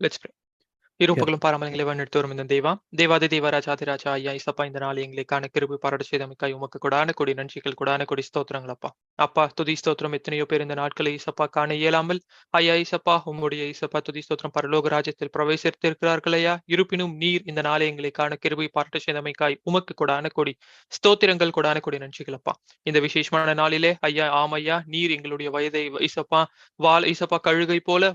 Let's pray. இரு Yeah. பகலும் பாராமலங்களை வழிநடத்தி வரும் இந்த தேவாதி தேவ ராஜாதிராஜா ஐயா இசப்பா இந்த நாள் எங்களுக்கான கிருபை பாராட்டு செய்தமைக்காய் உமக்கு கொடான கொடி நன்றிகள் கொடான கொடி ஸ்தோத்திரங்கள் அப்பா. அப்பா துதி ஸ்தோத்திரம் எத்தனையோ பேர் இந்த நாட்களை இசப்பா காண இயலாமல் ஐயா இசப்பா உம்முடைய இசப்பா துதி ஸ்தோத்திரம் பரலோக ராஜ்யத்தில் பிரவேசித்திருக்கிறார்கள் ஐயா. இருப்பினும் நீர் இந்த நாளை எங்களுக்கான கிருபை பாராட்டு செய்தமைக்காய் உமக்கு கொடான கொடி ஸ்தோத்திரங்கள் கொடான கொடி நன்றிகள் அப்பா. இந்த விசேஷமான நாளிலே ஐயா ஆமையா நீர் எங்களுடைய வயதை இசப்பா இசப்பா கழுகை போல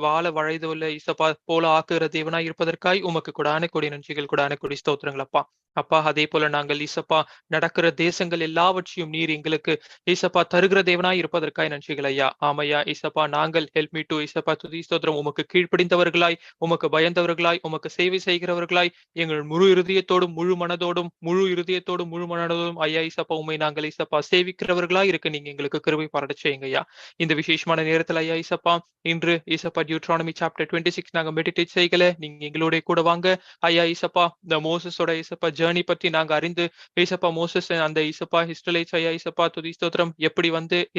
வாழ வளைதுள்ள இசப்பா போல ஆக்குகிற தேவனாய் இருப்பதற்காய் உமக்கு கொடான கொடி நன்றிகள் கொடான கொடி ஸ்தோத்திரங்கள் அப்பா. அப்பா அதே போல நாங்கள் இசப்பா நடக்கிற தேசங்கள் எல்லாவற்றையும் நீர் எங்களுக்கு இசப்பா தருகிற தேவனாய் இருப்பதற்காய் நன்றிகள் ஐயா. ஆமையா இசப்பா நாங்கள் ஹெல்ப் மீ டு இசப்பா துதி ஸ்தோத்திரம் உமக்கு கீழ்ப்படிந்தவர்களாய் உமக்கு பயந்தவர்களாய் உமக்கு சேவை செய்கிறவர்களாய் எங்கள் முழு இருதயத்தோடும் முழு மனதோடும் முழு மனதோடும் ஐயா இசப்பா உண்மை நாங்கள் இசப்பா சேவிக்கிறவர்களாய் இருக்க நீங்க எங்களுக்கு கிருபை பாராட்ட செய்யுங்க ஐயா. இந்த விசேஷமான நேரத்தில் ஐயா இசப்பா இன்று இசப்பா Deuteronomy Chapter 26 நாங்க மெடிடேட் செய்யல. நீங்க எங்களோட கூட வாங்க ஐயா இசப்பா. இந்த மோசஸோட இசப்பா ஜேர்னி பத்தி நாங்க அறிந்து இசப்பா மோசஸ் அந்த இசப்பா ஹிஸ்டலைட்ஸ் ஐயா இசப்பா துதி ஸ்தோத்திரம் எப்படி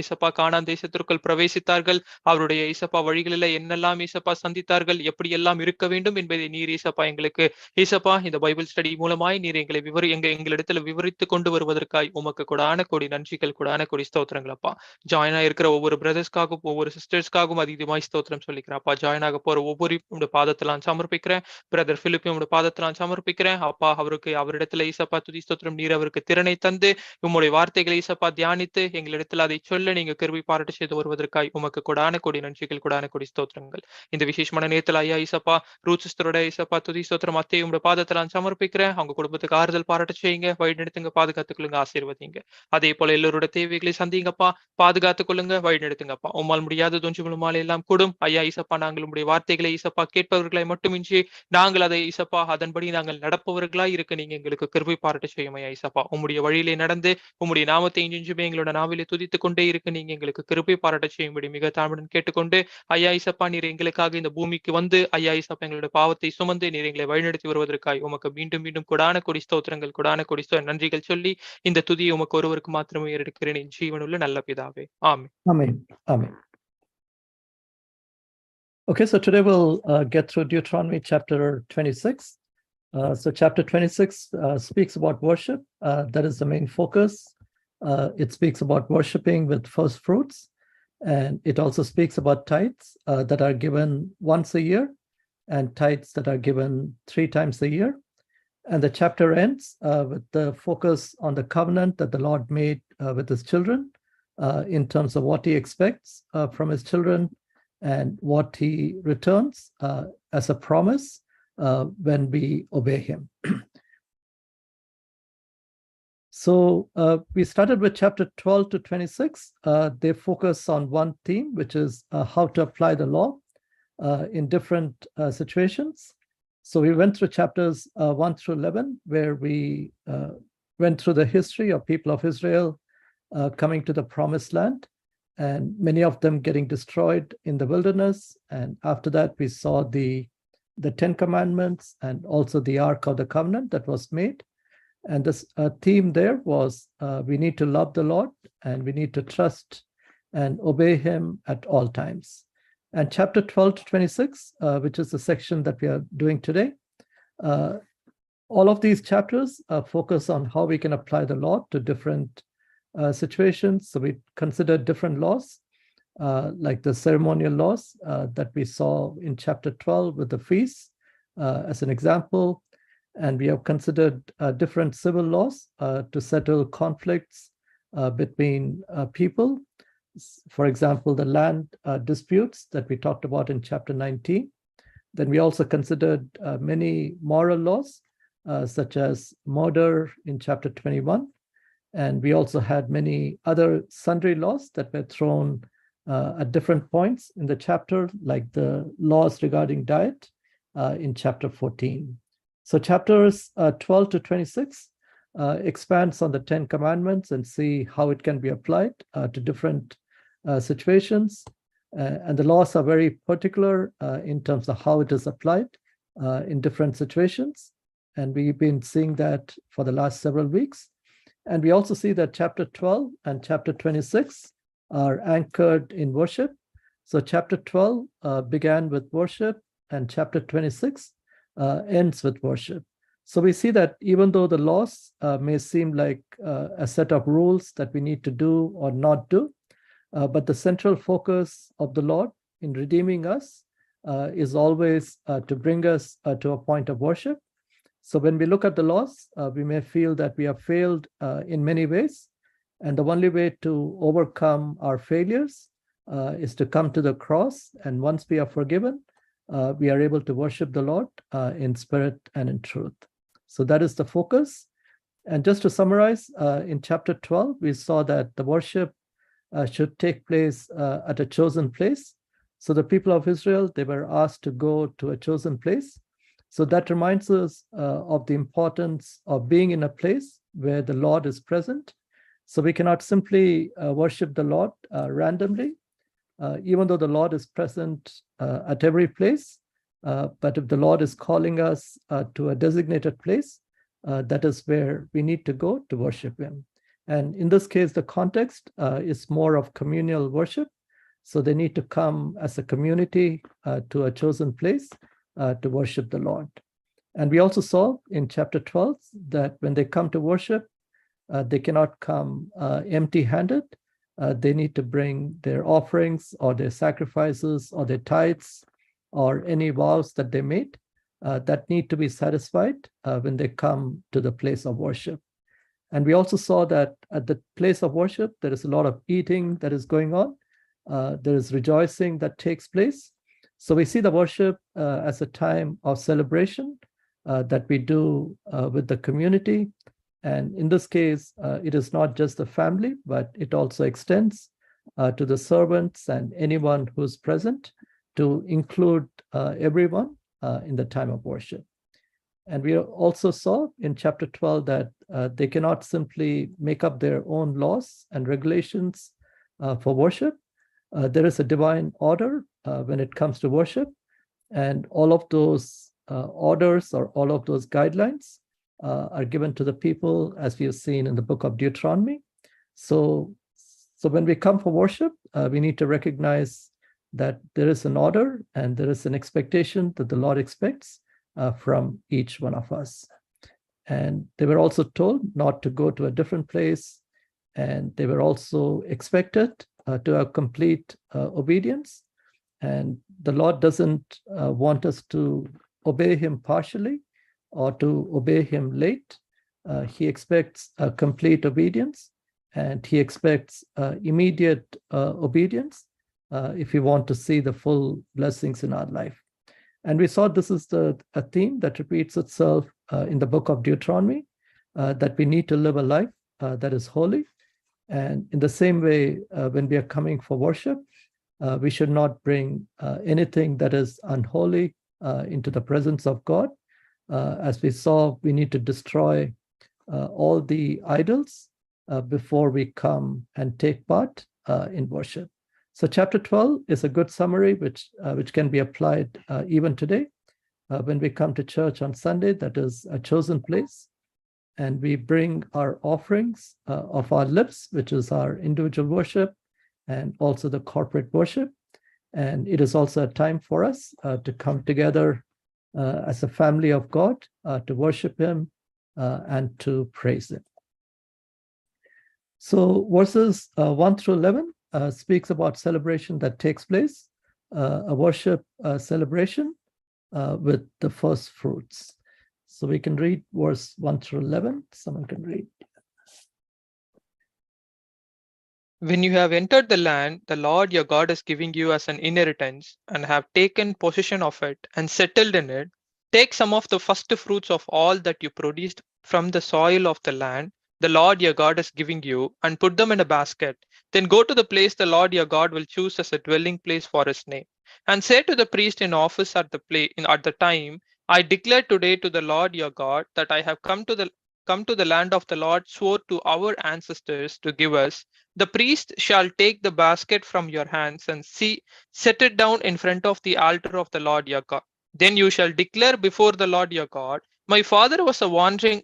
இசப்பா கானான் தேசத்திற்குள் பிரவேசித்தார்கள், அவருடைய இசப்பா வழிகளில என்னெல்லாம் இசப்பா சந்தித்தார்கள், எப்படி எல்லாம் இருக்க வேண்டும் என்பதை நீர் இசப்பா எங்களுக்கு இசப்பா இந்த பைபிள் ஸ்டடி மூலமாய் நீர் எங்களை எங்களிடத்துல விவரித்து கொண்டு வருவதற்காய் உமக்கு கொடான கொடி நன்றிகள் கொடான கொடி ஸ்தோத்திரங்கள் அப்பா. ஜாயின் ஆயிருக்கிற ஒவ்வொரு பிரதர்ஸ்க்காகவும் ஒவ்வொரு சிஸ்டர்ஸ்க்காகவும் அதிகமாய் ஸ்தோத்திரம் சொல்லிக்கிறேன் அப்பா. ஜாயின் ஆக போற ஒவ்வொரு பாதத்திலாம் சமர்ப்பிக்கிறேன். பிரதர் பிலிப்பையும் பாதத்திலாம் சமர்ப்பிக்கிறேன் அப்பா. அவரிடத்துல ஈசப்பா துதி ஸ்தோத்திரம் நீர் அவருக்கு திறனை தந்து உம்முடைய வார்த்தைகளை ஈசப்பா தியானித்து எங்களிடத்தில் அதை சொல்ல நீங்க கிருபை பாராட்டு செய்து வருவதற்காய் உமக்கு கொடான கொடி நன்றிகள் கொடான கொடி ஸ்தோத்திரங்கள். இந்த விசேஷமான நேரத்தில் ஐயா ஈசப்பா ரூத் சிஸ்டரோட ஈசப்பா துதி ஸ்தோத்திரம் அத்தையும் பாதத்திலாம் சமர்ப்பிக்கிறேன். அவங்க குடும்பத்துக்கு ஆறுதல் பாராட்டு செய்யுங்க, வழி நடத்துங்க, பாதுகாத்துக்கொள்ளுங்க, ஆசீர்வதிங்க. அதே போல எல்லோரோட தேவைகளை சந்திங்கப்பா, பாதுகாத்துக் கொள்ளுங்க, வழி நடத்துங்கப்பா. உம்மால் முடியாத துஞ்சுகளுமால் எல்லாம் கூடும் ஐயா ஈசப்பா. நாங்கள் உடைய வார்த்தைகளை ஈசப்பா கேட்பவர்களை மட்டுமின்றி நாங்கள் அதை ஈசப்பா அதன்படி நாங்கள் நடப்பவர்களாய் இருக்க நீங்க எங்களுக்கு கிருபை பாராட்ட செய்யும் ஐயா ஈசப்பா. உம்முடைய வழியிலே நடந்து உம்முடைய நாமத்தை இன்றுமே எங்களோட நாவிலே துதித்துக் கொண்டே இருக்க நீங்க எங்களுக்கு கிருபை பாராட்ட செய்யும்படி மிக தாழ்வுடன் கேட்டுக்கொண்டு ஐயா ஈசப்பா நீர் எங்களுக்காக இந்த பூமிக்கு வந்து ஐயா ஈசப்பா எங்களுடைய பாவத்தை சுமந்து நீர் எங்களை வழிநடத்தி வருவதற்காய் உமக்கு மீண்டும் மீண்டும் கொடான கொடி ஸ்தோத்திரங்கள் கொடான கொடி நன்றிகள் சொல்லி இந்த துதியை உமக்கு ஒருவருக்கு மாத்திரமே எடுக்கிறேன் என் ஜீவனுள்ள நல்ல பிதாவே. ஆமென். Amen. Amen. Okay, so today we'll get through Deuteronomy chapter 26. So chapter 26 speaks about worship. That is the main focus. It speaks about worshiping with first fruits. And it also speaks about tithes that are given once a year and tithes that are given 3 times a year. And the chapter ends with the focus on the covenant that the Lord made with his children in terms of what he expects from his children and what he returns as a promise when we obey him. So we started with chapter 12 to 26. They focus on one theme, which is how to apply the law in different situations. So we went through chapters 1 through 11, where we went through the history of people of Israel coming to the promised land, and many of them getting destroyed in the wilderness. And after that, we saw the 10 commandments and also the Ark of the Covenant that was made. And this theme there was we need to love the Lord and we need to trust and obey him at all times. And chapter 12 to 26, which is the section that we are doing today, all of these chapters focus on how we can apply the law to different situations. So we consider different laws, like the ceremonial laws that we saw in chapter 12 with the feasts as an example. And we have considered different civil laws to settle conflicts between people. For example, the land disputes that we talked about in chapter 19. Then we also considered many moral laws, such as murder in chapter 21. And we also had many other sundry laws that were thrown at different points in the chapter, like the laws regarding diet in chapter 14. So chapters 12 to 26 expands on the 10 commandments and see how it can be applied to different situations. And the laws are very particular in terms of how it is applied in different situations. And we've been seeing that for the last several weeks. And we also see that chapter 12 and chapter 26 are anchored in worship. So chapter 12 began with worship and chapter 26 ends with worship. So we see that even though the laws may seem like a set of rules that we need to do or not do, but the central focus of the Lord in redeeming us is always to bring us to a point of worship. So when we look at the laws, we may feel that we have failed in many ways. And the only way to overcome our failures is to come to the cross. And once we are forgiven, we are able to worship the Lord in spirit and in truth. So that is the focus. And just to summarize, in chapter 12, we saw that the worship should take place at a chosen place. So the people of Israel, they were asked to go to a chosen place. So that reminds us of the importance of being in a place where the Lord is present. So we cannot simply worship the Lord randomly, even though the Lord is present at every place. But if the Lord is calling us to a designated place, that is where we need to go to worship Him. And in this case, the context is more of communal worship. So they need to come as a community to a chosen place to worship the Lord. And we also saw in chapter 12 that when they come to worship, they cannot come empty-handed. They need to bring their offerings or their sacrifices or their tithes or any vows that they made that need to be satisfied when they come to the place of worship. And we also saw that at the place of worship, there is a lot of eating that is going on. There is rejoicing that takes place. So we see the worship as a time of celebration that we do with the community. And in this case, it is not just the family, but it also extends to the servants and anyone who's present to include everyone in the time of worship. And we also saw in chapter 12 that they cannot simply make up their own laws and regulations for worship. There is a divine order when it comes to worship, and all of those orders or all of those guidelines are given to the people, as we have seen in the book of Deuteronomy. So when we come for worship, we need to recognize that there is an order and there is an expectation that the Lord expects from each one of us. And they were also told not to go to a different place, and they were also expected to have complete obedience. And the Lord doesn't want us to obey Him partially or to obey Him late. He expects complete obedience, and He expects immediate obedience if we want to see the full blessings in our life. And we saw this is a theme that repeats itself in the book of Deuteronomy, that we need to live a life that is holy. And in the same way, when we are coming for worship, we should not bring anything that is unholy into the presence of God. As we saw, we need to destroy all the idols before we come and take part in worship. So chapter 12 is a good summary which can be applied even today. When we come to church on Sunday, that is a chosen place, and we bring our offerings of our lips, which is our individual worship, and also the corporate worship. And it is also a time for us to come together as a family of God to worship Him and to praise Him. So verses 1 through 11 speaks about celebration that takes place, a worship celebration with the first fruits. So we can read verse 1 through 11. Someone can read. When you have entered the land the Lord your God is giving you as an inheritance, and have taken possession of it and settled in it, take some of the first fruits of all that you produced from the soil of the land the Lord your God is giving you, and put them in a basket. Then go to the place the Lord your God will choose as a dwelling place for His name, and say to the priest in office at the time, I declare today to the Lord your God that I have come to the land of the Lord swore to our ancestors to give us. The priest shall take the basket from your hands and set it down in front of the altar of the Lord your God. Then you shall declare before the Lord your God, my father was a wandering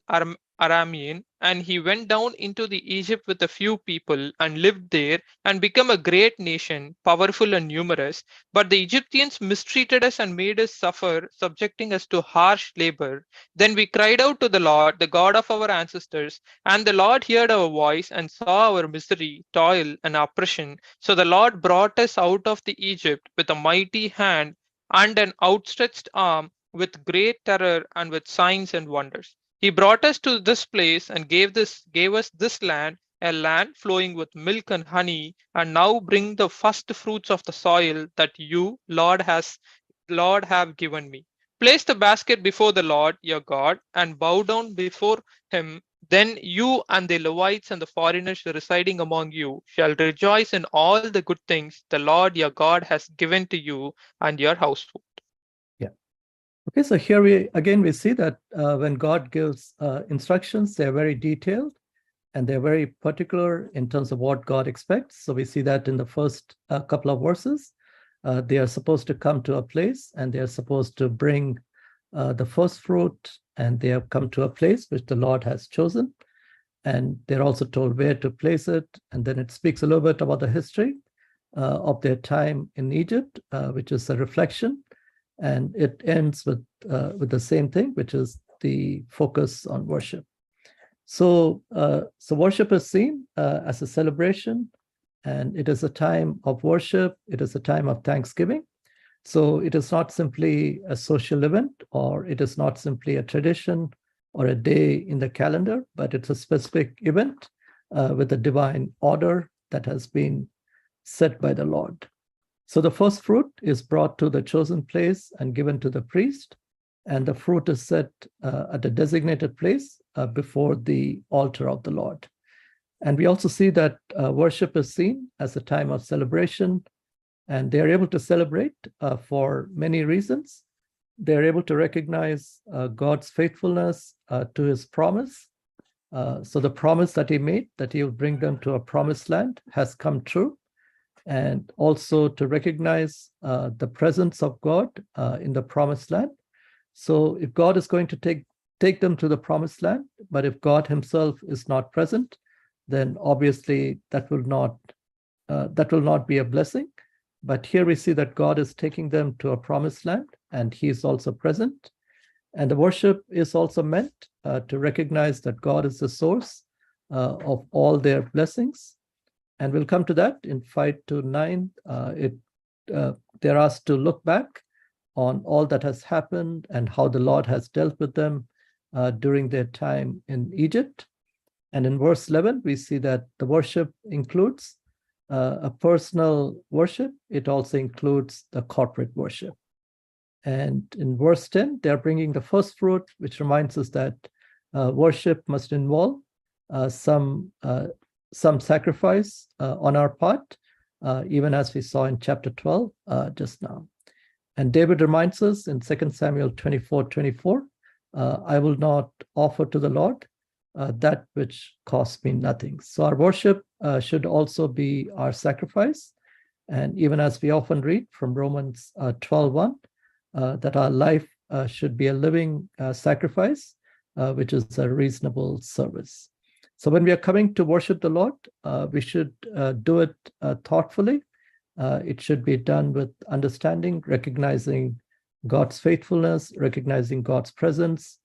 Aramean, and he went down into the Egypt with a few people and lived there and became a great nation, powerful and numerous. But the Egyptians mistreated us and made us suffer, subjecting us to harsh labor. Then we cried out to the Lord, the God of our ancestors, and the Lord heard our voice and saw our misery, toil, and oppression. So the Lord brought us out of the Egypt with a mighty hand and an outstretched arm, with great terror and with signs and wonders. He brought us to this place and gave us this land, a land flowing with milk and honey, and now bring the first fruits of the soil that you, Lord, have given me. Place the basket before the Lord your God and bow down before him. Then you and the Levites and the foreigners residing among you shall rejoice in all the good things the Lord your God has given to you and your household. Yeah. Okay, so here we see that when God gives instructions, they're very detailed and they're very particular in terms of what God expects. So we see that in the first couple of verses. They are supposed to come to a place and they are supposed to bring the first fruit, and they have come to a place which the Lord has chosen. And they're also told where to place it. And then it speaks a little bit about the history of their time in Egypt, which is a reflection. And it ends with the same thing, which is the focus on worship. So worship is seen as a celebration, and it is a time of worship. It is a time of thanksgiving. So it is not simply a social event, or it is not simply a tradition or a day in the calendar, but it's a specific event with a divine order that has been set by the Lord. So the first fruit is brought to the chosen place and given to the priest, and the fruit is set at a designated place before the altar of the Lord. And we also see that worship is seen as a time of celebration, and they're able to celebrate for many reasons. They're able to recognize God's faithfulness to his promise. So the promise that he made, that he will bring them to a promised land, has come true. And also to recognize the presence of God in the promised land. So if God is going to take them to the promised land, but if God himself is not present, then obviously that will not be a blessing. But here we see that God is taking them to a promised land, and he is also present. And the worship is also meant to recognize that God is the source of all their blessings. And we'll come to that in 5 to 9. They're asked to look back on all that has happened and how the Lord has dealt with them during their time in Egypt. And in verse 11, we see that the worship includes a personal worship. It also includes the corporate worship. And in verse 10, they're bringing the first fruit, which reminds us that worship must involve some sacrifice on our part, even as we saw in chapter 12 just now. And David reminds us in 2 Samuel 24:24, I will not offer to the Lord that which costs me nothing. So our worship should also be our sacrifice. And even as we often read from Romans 12:1, that our life should be a living sacrifice, which is a reasonable service. So when we are coming to worship the Lord, we should do it thoughtfully. It should be done with understanding, recognizing God's faithfulness, recognizing God's presence,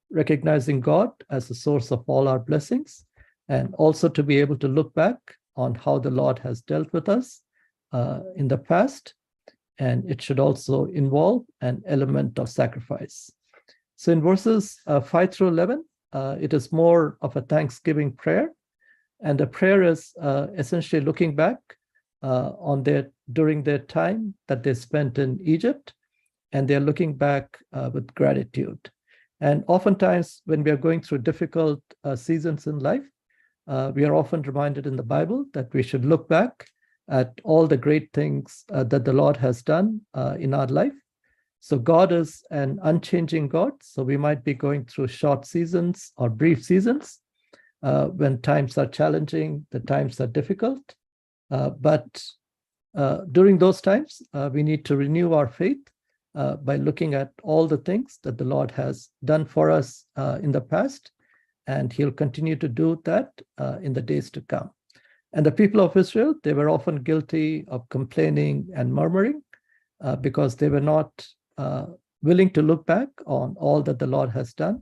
recognizing God as the source of all our blessings, and also to be able to look back on how the Lord has dealt with us in the past. And it should also involve an element of sacrifice. So in verses 5 through 11, it is more of a thanksgiving prayer. And the prayer is essentially looking back during their time that they spent in Egypt, and they're looking back with gratitude. And oftentimes when we are going through difficult seasons in life, we are often reminded in the Bible that we should look back at all the great things that the Lord has done in our life. So God is an unchanging God. So we might be going through short seasons or brief seasons when times are challenging, the times are difficult. But during those times, we need to renew our faith by looking at all the things that the Lord has done for us in the past, and he'll continue to do that in the days to come. And the people of Israel, they were often guilty of complaining and murmuring because they were not willing to look back on all that the Lord has done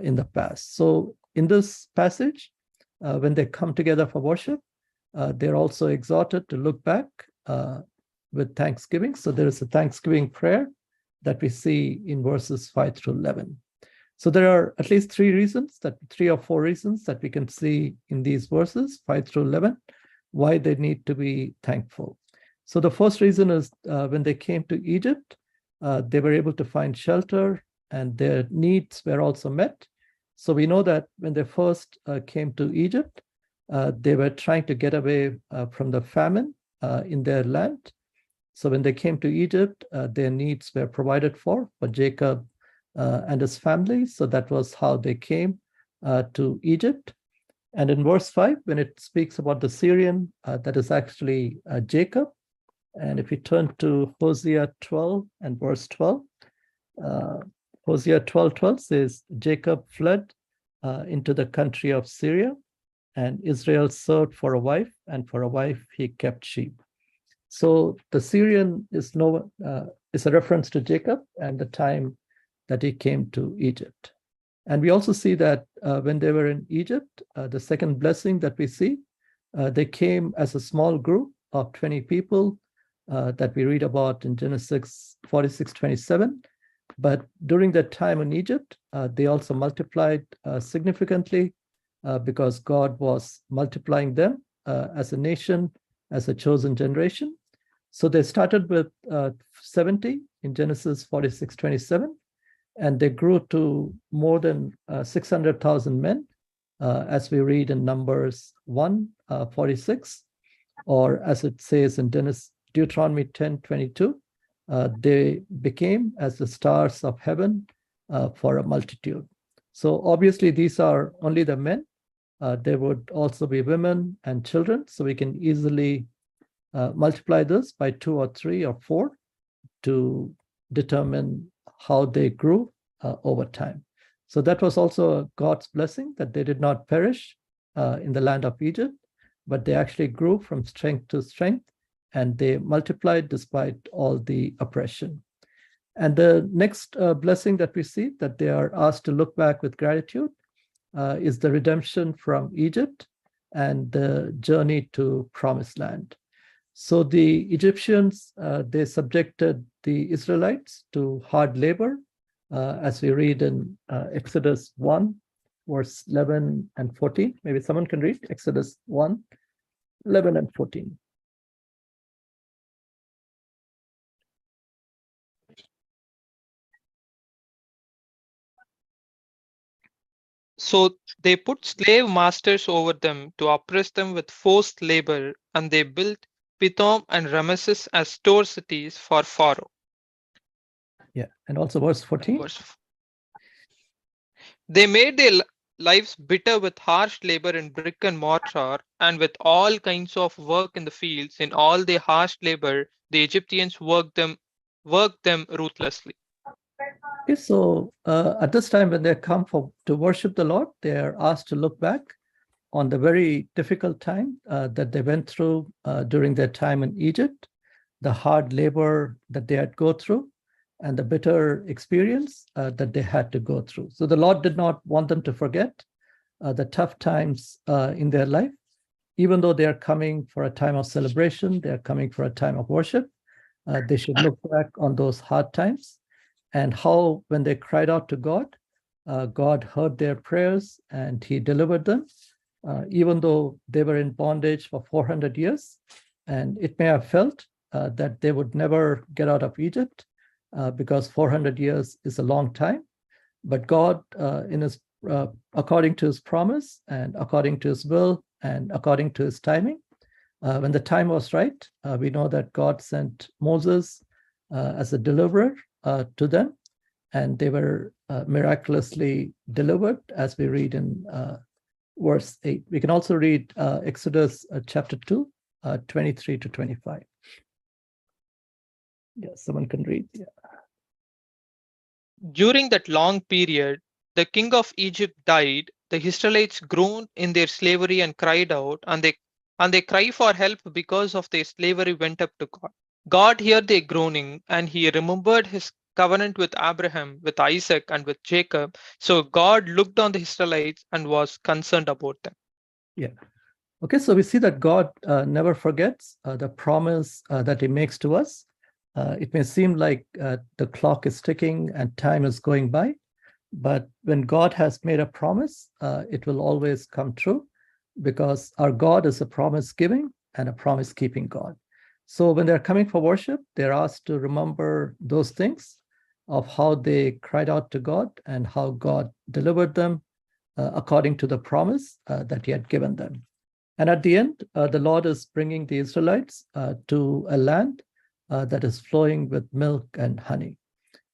in the past. So in this passage, when they come together for worship, they're also exhorted to look back with thanksgiving. So there is a thanksgiving prayer that we see in verses 5 through 11. So there are at least three or four reasons that we can see in these verses, 5 through 11, why they need to be thankful. So the first reason is when they came to Egypt, they were able to find shelter and their needs were also met. So we know that when they first came to Egypt, they were trying to get away from the famine in their land. So when they came to Egypt, their needs were provided for Jacob and his family. So that was how they came to Egypt. And in verse 5, when it speaks about the Syrian, that is actually Jacob. And if you turn to Hosea 12 and verse 12, Hosea 12:12 says, Jacob fled into the country of Syria, and Israel served for a wife, and for a wife he kept sheep. So the Syrian is a reference to Jacob and the time that he came to Egypt. And we also see that when they were in Egypt, the second blessing that we see, they came as a small group of 20 people that we read about in Genesis 46:27. But during that time in Egypt, they also multiplied significantly because God was multiplying them as a nation, as a chosen generation. So they started with 70 in Genesis 46:27, and they grew to more than 600,000 men, as we read in Numbers 1:46, or as it says in Deuteronomy 10:22, they became as the stars of heaven for a multitude. So obviously these are only the men. There would also be women and children. So we can easily multiply this by 2 or 3 or 4 to determine how they grew over time. So that was also God's blessing, that they did not perish in the land of Egypt, but they actually grew from strength to strength, and they multiplied despite all the oppression. And the next blessing that we see, that they are asked to look back with gratitude, is the redemption from Egypt and the journey to Promised Land. So the Egyptians, they subjected the Israelites to hard labor, as we read in Exodus 1, verse 11 and 14. Maybe someone can read Exodus 1, 11 and 14. So they put slave masters over them to oppress them with forced labor, and they built Pithom and Ramesses as store cities for Pharaoh. Yeah, and also verse 14. They made their lives bitter with harsh labor in brick and mortar, and with all kinds of work in the fields. In all their harsh labor, the Egyptians worked them ruthlessly. Okay, so at this time, when they come to worship the Lord, they are asked to look back on the very difficult time that they went through during their time in Egypt, the hard labor that they had go through, and the bitter experience that they had to go through. So the Lord did not want them to forget the tough times in their life. Even though they are coming for a time of celebration, they are coming for a time of worship, they should look back on those hard times and how, when they cried out to God, God heard their prayers and he delivered them, even though they were in bondage for 400 years. And it may have felt that they would never get out of Egypt because 400 years is a long time. But God, according to his promise and according to his will and according to his timing, when the time was right, we know that God sent Moses as a deliverer to them, and they were miraculously delivered, as we read in verse 8. We can also read Exodus chapter 2, 23 to 25. Yeah, someone can read. Yeah. During that long period, the king of Egypt died, The Israelites groaned in their slavery and cried out, and they cry for help because of their slavery went up to God. God heard their groaning, and he remembered his covenant with Abraham, with Isaac, and with Jacob. So God looked on the Israelites and was concerned about them. Yeah. Okay, so we see that God never forgets the promise that he makes to us. It may seem like the clock is ticking and time is going by, but when God has made a promise, it will always come true, because our God is a promise-giving and a promise-keeping God. So when they're coming for worship, they're asked to remember those things of how they cried out to God and how God delivered them according to the promise that he had given them. And at the end, the Lord is bringing the Israelites to a land that is flowing with milk and honey.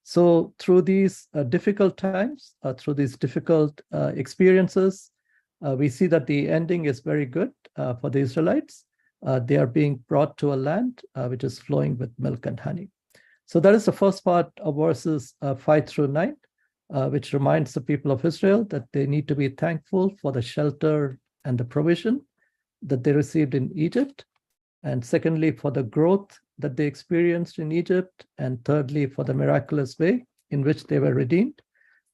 So through these difficult times, through these difficult experiences, we see that the ending is very good for the Israelites. They are being brought to a land which is flowing with milk and honey. So that is the first part of verses 5 through 9, which reminds the people of Israel that they need to be thankful for the shelter and the provision that they received in Egypt. And secondly, for the growth that they experienced in Egypt. And thirdly, for the miraculous way in which they were redeemed.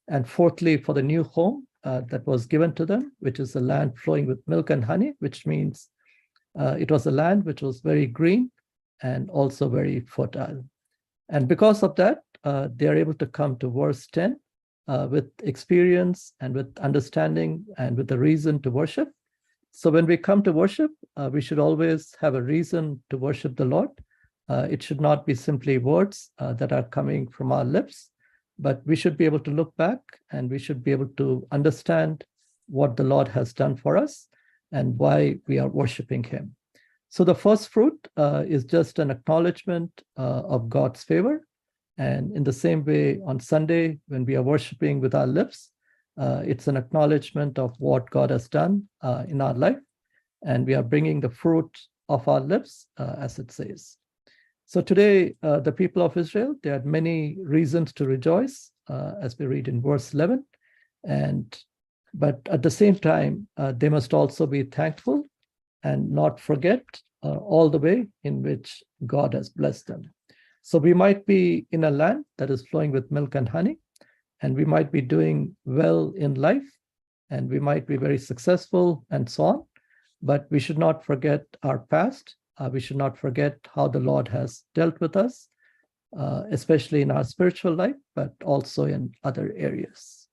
And fourthly, for the new home that was given to them, which is a land flowing with milk and honey, which means it was a land which was very green and also very fertile. And because of that, they are able to come to verse 10 with experience and with understanding and with a reason to worship. So when we come to worship, we should always have a reason to worship the Lord. It should not be simply words that are coming from our lips, but we should be able to look back and we should be able to understand what the Lord has done for us and why we are worshiping him. So the first fruit is just an acknowledgement of God's favor. And in the same way, on Sunday, when we are worshiping with our lips, it's an acknowledgement of what God has done in our life. And we are bringing the fruit of our lips, as it says. So today, the people of Israel, they had many reasons to rejoice, as we read in verse 11. But at the same time, they must also be thankful and not forget all the way in which God has blessed them. So we might be in a land that is flowing with milk and honey, and we might be doing well in life, and we might be very successful and so on, but we should not forget our past. We should not forget how the Lord has dealt with us, especially in our spiritual life, but also in other areas.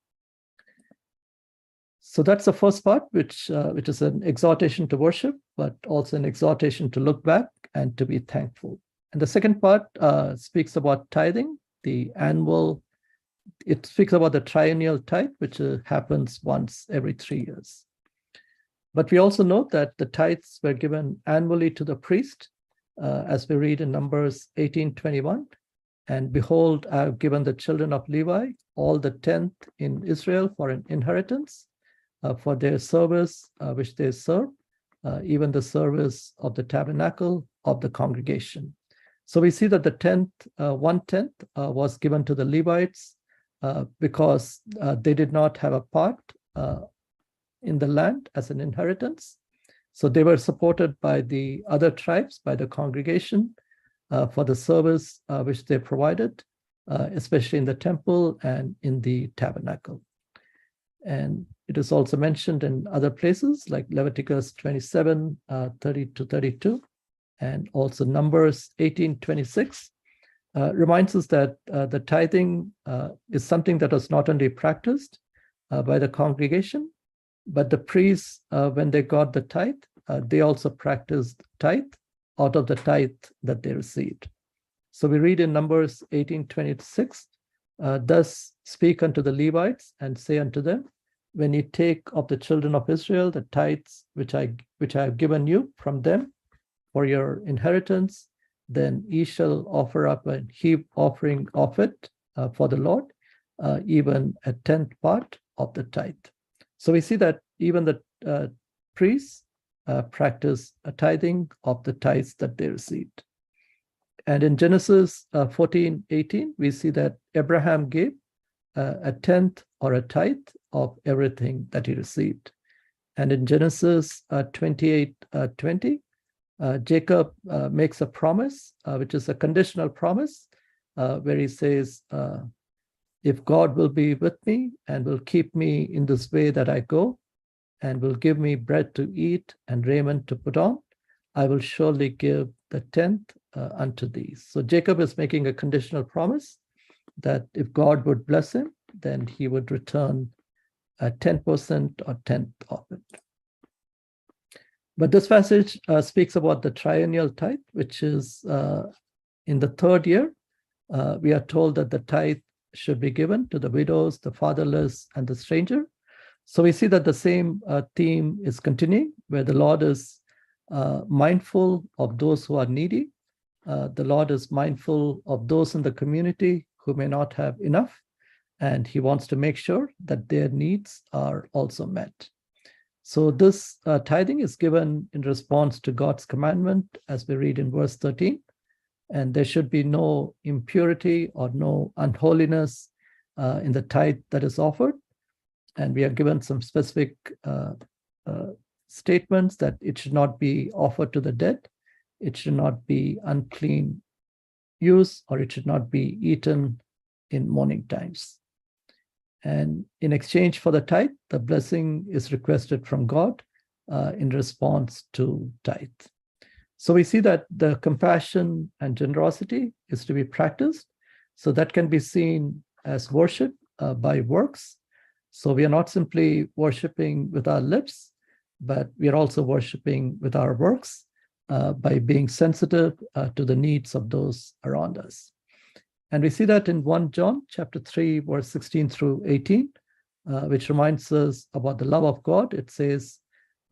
So that's the first part, which is an exhortation to worship, but also an exhortation to look back and to be thankful. And the second part speaks about tithing, it speaks about the triennial tithe, which happens once every 3 years. But we also note that the tithes were given annually to the priest, as we read in Numbers 18:21. And behold, I have given the children of Levi all the 10th in Israel for an inheritance, for their service which they serve, even the service of the tabernacle of the congregation. So we see that the 1/10 was given to the Levites because they did not have a part in the land as an inheritance. So they were supported by the other tribes, by the congregation, for the service which they provided, especially in the temple and in the tabernacle. And it is also mentioned in other places like Leviticus 27, 30-32, and also Numbers 18:26. Reminds us that the tithing is something that was not only practiced by the congregation, but the priests, when they got the tithe, they also practiced tithe out of the tithe that they received. So we read in Numbers 18:26, thus speak unto the Levites and say unto them, when you take of the children of Israel the tithes which I have given you from them for your inheritance, then ye shall offer up a heap offering of it for the Lord, even a 10th part of the tithe. So we see that even the priests practice a tithing of the tithes that they received. And in Genesis 14:18, we see that Abraham gave a tenth or a tithe of everything that he received. And in Genesis 28:20, Jacob makes a promise, which is a conditional promise, where he says, if God will be with me and will keep me in this way that I go, and will give me bread to eat and raiment to put on, I will surely give the tenth unto thee. So Jacob is making a conditional promise that if God would bless him, then he would return 10% or tenth of it. But this passage speaks about the triennial tithe, which is in the third year. We are told that the tithe should be given to the widows, the fatherless, and the stranger. So we see that the same theme is continuing, where the Lord is mindful of those who are needy. The Lord is mindful of those in the community who may not have enough, and he wants to make sure that their needs are also met. So this tithing is given in response to God's commandment, as we read in verse 13, and there should be no impurity or no unholiness in the tithe that is offered. And we are given some specific statements that it should not be offered to the dead, it should not be unclean use, or it should not be eaten in morning times. And in exchange for the tithe, the blessing is requested from God in response to tithe. So we see that the compassion and generosity is to be practiced. So that can be seen as worship by works. So we are not simply worshiping with our lips, but we are also worshiping with our works by being sensitive to the needs of those around us. And we see that in 1 John chapter 3, verse 16 through 18, which reminds us about the love of God. It says,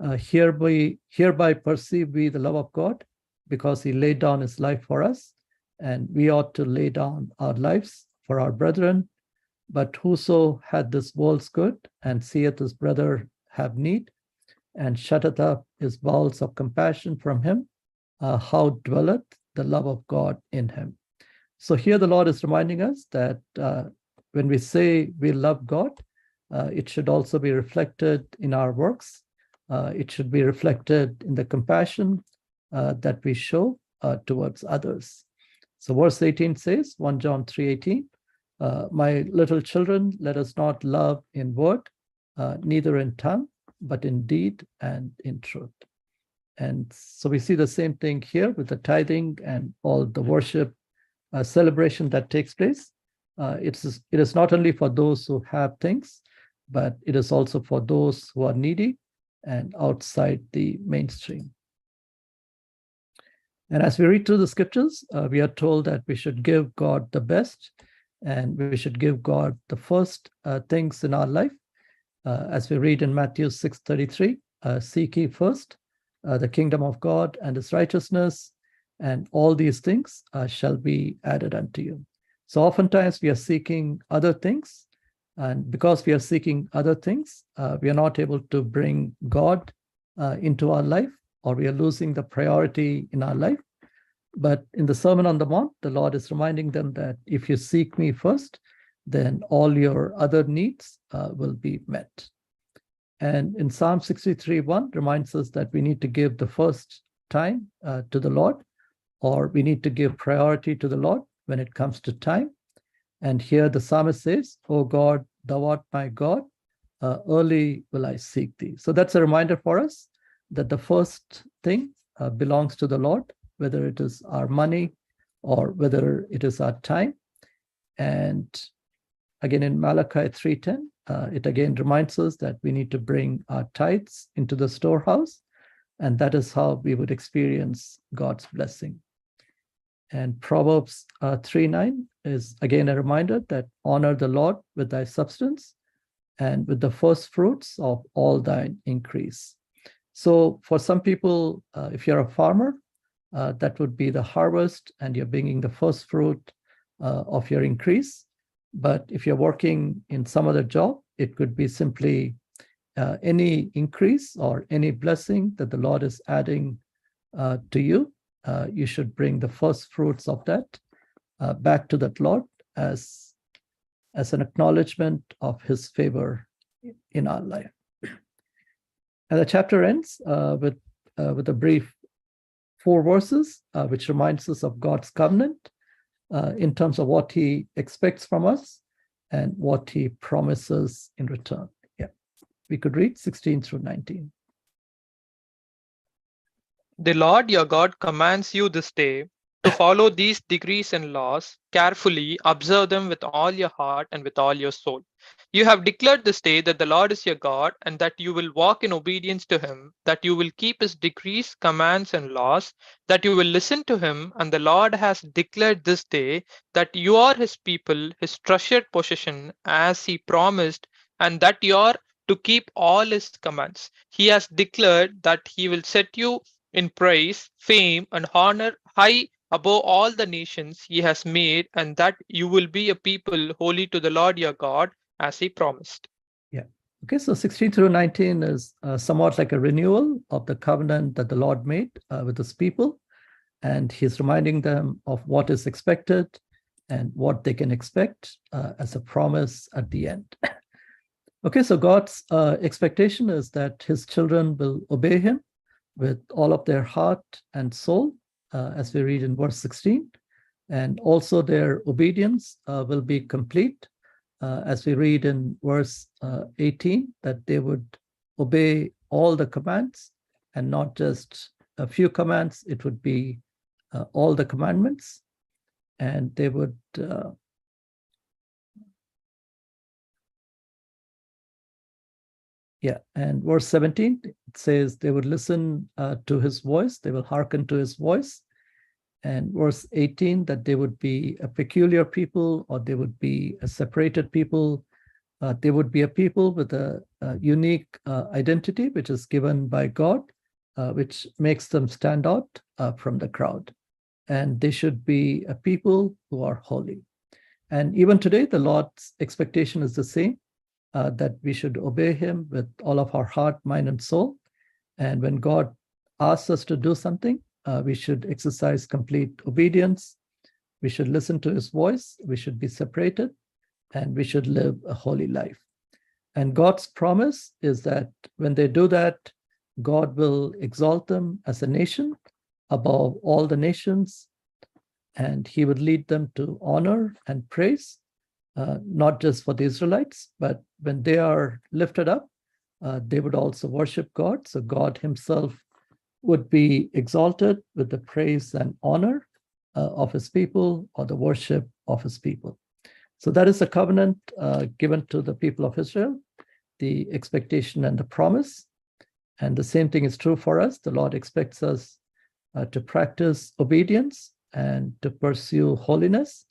hereby perceive we the love of God, because he laid down his life for us, and we ought to lay down our lives for our brethren. But whoso hath this world's good, and seeth his brother have need, and shutteth up his bowels of compassion from him, how dwelleth the love of God in him? So here the Lord is reminding us that when we say we love God, it should also be reflected in our works. It should be reflected in the compassion that we show towards others. So verse 18 says, 1 John 3:18, my little children, let us not love in word, neither in tongue, but in deed and in truth. And so we see the same thing here with the tithing and all the worship celebration that takes place. It is not only for those who have things, but it is also for those who are needy and outside the mainstream. And as we read through the scriptures, we are told that we should give God the best, and we should give God the first things in our life. As we read in Matthew 6:33, seek ye first the kingdom of God and his righteousness, and all these things shall be added unto you. So oftentimes we are seeking other things, and because we are seeking other things, we are not able to bring God into our life, or we are losing the priority in our life. But in the Sermon on the Mount, the Lord is reminding them that if you seek me first, then all your other needs will be met. And in Psalm 63:1 reminds us that we need to give the first time to the Lord, or we need to give priority to the Lord when it comes to time. And here the psalmist says, O God, thou art my God, early will I seek thee. So that's a reminder for us that the first thing belongs to the Lord, whether it is our money or whether it is our time. And again, in Malachi 3:10, it again reminds us that we need to bring our tithes into the storehouse, and that is how we would experience God's blessing. And Proverbs 3:9 is again a reminder that honor the Lord with thy substance and with the first fruits of all thine increase. So for some people, if you're a farmer, that would be the harvest, and you're bringing the first fruit of your increase. But if you're working in some other job, it could be simply any increase or any blessing that the Lord is adding to you. You should bring the first fruits of that back to that Lord as as an acknowledgement of his favor in our life. And the chapter ends with a brief 4 verses, which reminds us of God's covenant in terms of what he expects from us and what he promises in return. Yeah, we could read 16 through 19. The Lord your God commands you this day to follow these decrees and laws, carefully observe them with all your heart and with all your soul. You have declared this day that the Lord is your God, and that you will walk in obedience to him, that you will keep his decrees, commands, and laws, that you will listen to him. And the Lord has declared this day that you are his people, his treasured possession, as he promised, and that you are to keep all his commands. He has declared that he will set you in praise, fame, and honor high above all the nations he has made, and that you will be a people holy to the Lord your God, as he promised. Yeah. Okay, so 16 through 19 is somewhat like a renewal of the covenant that the Lord made with his people. And he's reminding them of what is expected and what they can expect as a promise at the end. Okay, so God's expectation is that his children will obey him with all of their heart and soul, as we read in verse 16. And also their obedience will be complete, as we read in verse 18, that they would obey all the commands and not just a few commands. It would be all the commandments, and they would and verse 17, it says they would listen to his voice, they will hearken to his voice. And verse 18, that they would be a peculiar people, or they would be a separated people. They would be a people with a unique identity, which is given by God, which makes them stand out from the crowd. And they should be a people who are holy. And even today, the Lord's expectation is the same, that we should obey him with all of our heart, mind, and soul. And when God asks us to do something, we should exercise complete obedience. We should listen to his voice. We should be separated, and we should live a holy life. And God's promise is that when they do that, God will exalt them as a nation above all the nations, and he would lead them to honor and praise, not just for the Israelites, but when they are lifted up, they would also worship God. So God himself would be exalted with the praise and honor of his people, or the worship of his people. So that is a covenant given to the people of Israel, the expectation and the promise. And the same thing is true for us. The Lord expects us to practice obedience and to pursue holiness.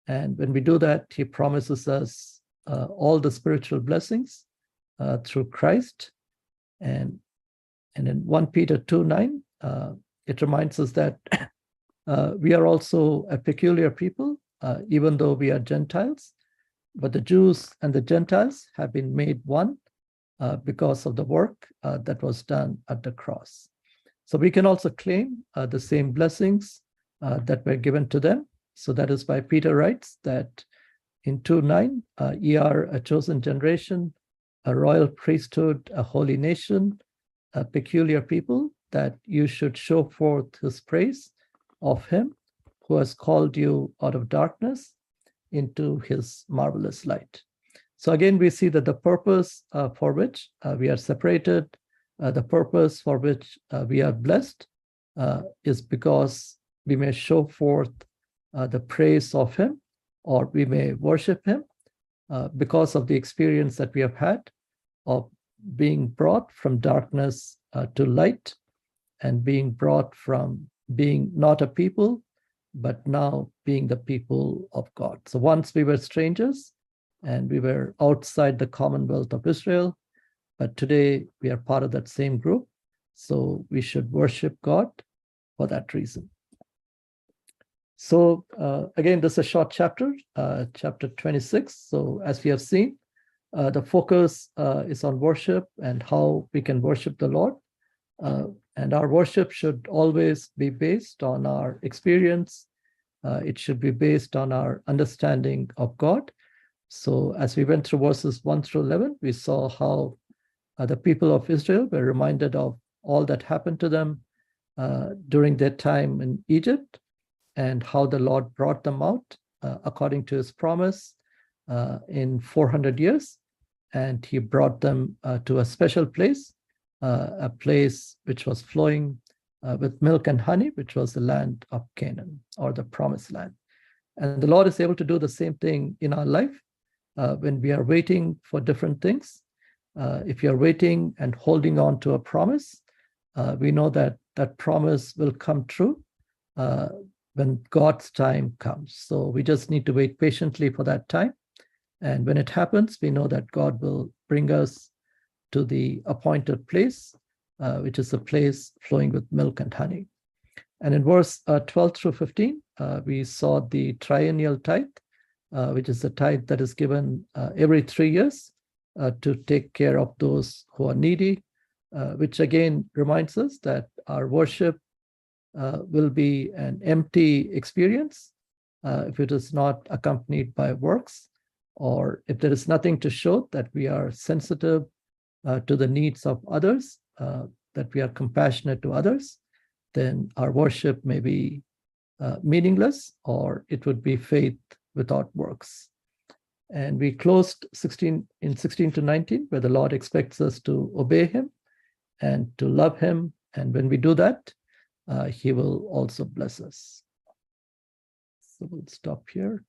And when we do that, he promises us all the spiritual blessings through Christ. And in 1 Peter 2:9, it reminds us that we are also a peculiar people, even though we are Gentiles. But the Jews and the Gentiles have been made one because of the work that was done at the cross. So we can also claim the same blessings that were given to them. So that is why Peter writes that in 2:9, ye are a chosen generation, a royal priesthood, a holy nation, a peculiar people, that you should show forth his praise of him who has called you out of darkness into his marvelous light. So again, we see that the purpose for which we are separated, the purpose for which we are blessed, is because we may show forth the praise of him, or we may worship him because of the experience that we have had of being brought from darkness to light, and being brought from being not a people, but now being the people of God. So once we were strangers and we were outside the commonwealth of Israel, but today we are part of that same group. So we should worship God for that reason. So again, this is a short chapter, chapter 26. So as we have seen, the focus is on worship and how we can worship the Lord. And our worship should always be based on our experience. It should be based on our understanding of God. So as we went through verses 1 through 11, we saw how the people of Israel were reminded of all that happened to them during their time in Egypt, and how the Lord brought them out according to his promise in 400 years. And he brought them to a special place, a place which was flowing with milk and honey, which was the land of Canaan, or the promised land. And the Lord is able to do the same thing in our life when we are waiting for different things. If you're waiting and holding on to a promise, we know that that promise will come true when God's time comes. So we just need to wait patiently for that time. And when it happens, we know that God will bring us to the appointed place, which is a place flowing with milk and honey. And in verse 12 through 15, we saw the triennial tithe, which is the tithe that is given every 3 years to take care of those who are needy, which again reminds us that our worship will be an empty experience if it is not accompanied by works, or if there is nothing to show that we are sensitive to the needs of others, that we are compassionate to others, then our worship may be meaningless, or it would be faith without works. And we closed 16 to 19, where the Lord expects us to obey him and to love him. And when we do that, he will also bless us. So we'll stop here.